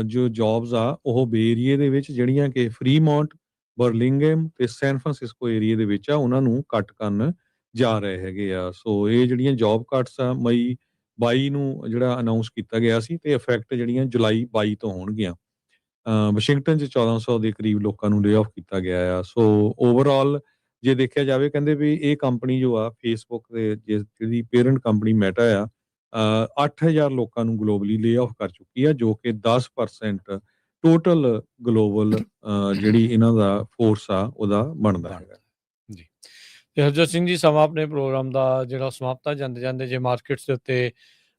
ਜੋ ਜੌਬਸ ਆ ਉਹ ਬੇ ਏਰੀਏ ਦੇ ਵਿੱਚ ਜਿਹੜੀਆਂ ਕਿ ਫਰੀਮੌਂਟ, ਬਰਲਿੰਗਮ ਤੇ ਸੈਨ ਫਰਾਂਸਿਸਕੋ ਏਰੀਏ ਦੇ ਵਿੱਚ ਆ ਉਹਨਾਂ ਨੂੰ ਕੱਟ ਕਰਨ ਜਾ ਰਹੇ ਹੈਗੇ ਆ। ਸੋ ਇਹ ਜਿਹੜੀਆਂ ਜੌਬ ਕੱਟਸ ਆ ਮਈ 22 ਨੂੰ ਜਿਹੜਾ ਅਨਾਉਂਸ ਕੀਤਾ ਗਿਆ ਸੀ ਤੇ ਇਫੈਕਟ ਜਿਹੜੀਆਂ ਜੁਲਾਈ 22 ਤੋਂ ਹੋਣਗੀਆਂ। ਵਾਸ਼ਿੰਗਟਨ 'ਚ 1400 ਦੇ ਕਰੀਬ ਲੋਕਾਂ ਨੂੰ ਲੇ ਆਫ ਕੀਤਾ ਗਿਆ ਆ। ਸੋ ਓਵਰਆਲ ਜੇ ਦੇਖਿਆ ਜਾਵੇ ਕਹਿੰਦੇ ਵੀ ਇਹ ਕੰਪਨੀ ਜੋ ਆ ਫੇਸਬੁੱਕ ਦੇ ਜਿਹਦੀ ਪੇਰੈਂਟ ਕੰਪਨੀ ਮੈਟਾ ਆ 8000 ਲੋਕਾਂ ਨੂੰ ਗਲੋਬਲੀ ਲੇ ਆਫ ਕਰ ਚੁੱਕੀ ਆ, ਜੋ ਕਿ 10% ਟੋਟਲ ਗਲੋਬਲ ਜਿਹੜੀ ਇਹਨਾਂ ਦਾ ਫੋਰਸ ਆ ਉਹਦਾ ਬਣਦਾ ਹੈਗਾ ਜੀ। ਤੇ ਹਰਜੋਤ ਸਿੰਘ ਜੀ, ਸਮਾਂ ਆਪਣੇ ਪ੍ਰੋਗਰਾਮ ਦਾ ਜਿਹੜਾ ਸਮਾਪਤ ਜਾਂਦੇ ਜਾਂਦੇ ਜੇ ਮਾਰਕੀਟਸ ਦੇ ਉੱਤੇ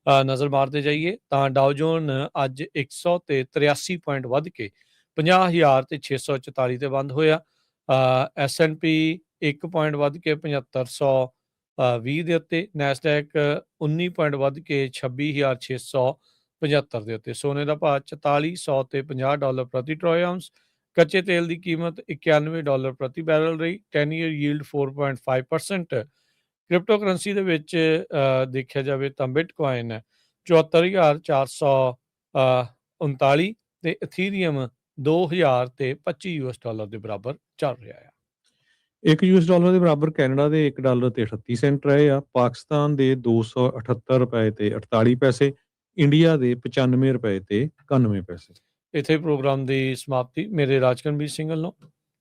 ਨਜ਼ਰ ਮਾਰਦੇ ਜਾਈਏ ਤਾਂ ਡਾਓ ਜੋਨ ਅੱਜ 100 ਤੇ 83 ਪੁਆਇੰਟ ਵੱਧ ਕੇ 50,644 ਤੇ ਬੰਦ ਹੋਇਆ। S&P 1 ਪੁਆਇੰਟ ਵੱਧ ਕੇ 7520 ਦੇ ਉੱਤੇ, ਨੈਸਡੈਕ 19 ਪੁਆਇੰਟ ਵੱਧ ਕੇ 26,675 ਦੇ ਉੱਤੇ। ਸੋਨੇ ਦਾ ਭਾਅ 4400 ਤੇ $50 ਪ੍ਰਤੀ ਟਰੋਏ ਆਉਂਸ। ਕੱਚੇ ਤੇਲ ਦੀ ਕੀਮਤ $91 ਪ੍ਰਤੀ ਬੈਰਲ ਰਹੀ। 10 ਈਅਰ ਯੀਲਡ 4.5%। ਕ੍ਰਿਪਟੋ ਕਰੰਸੀ ਦੇ ਵਿੱਚ ਦੇਖਿਆ ਜਾਵੇ ਤਾਂ ਬਿਟਕੋਇਨ 74,439 ਤੇ ਇਥੀਰੀਅਮ 2000 ਤੇ $25 ਦੇ ਬਰਾਬਰ ਚੱਲ ਰਿਹਾ ਆ। $1 ਦੇ ਬਰਾਬਰ ਕੈਨੇਡਾ ਦੇ $1 ਤੇ 38 ਸੈਂਟ ਰਹੇ ਆ। ਪਾਕਿਸਤਾਨ ਦੇ 278 ਰੁਪਏ ਤੇ 48 ਪੈਸੇ, ਇੰਡੀਆ ਦੇ 95 ਰੁਪਏ ਤੇ 91 ਪੈਸੇ। ਇੱਥੇ ਪ੍ਰੋਗਰਾਮ ਦੀ ਸਮਾਪਤੀ। ਮੇਰੇ ਰਾਜਕਨਵੀਰ ਸਿੰਘ ਵੱਲੋਂ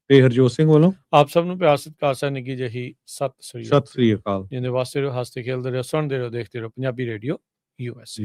ਤੇ ਹਰਜੋਤ ਸਿੰਘ ਵੱਲੋਂ ਆਪ ਸਭ ਨੂੰ ਪਿਆਰ ਸਤਿਕਾਰ ਸਹਿ ਨਿੱਘੀ ਜਿਹੀ ਸਤਿ ਸ੍ਰੀ ਅਕਾਲ। ਜਿੰਦੇ ਵਾਸਤੇ ਰਹੋ, ਹੱਸਦੇ ਖੇਲਦੇ ਰਹੋ, ਸੁਣਦੇ ਰਹੋ, ਦੇਖਦੇ ਰਹੋ ਪੰਜਾਬੀ ਰੇਡੀਓ US।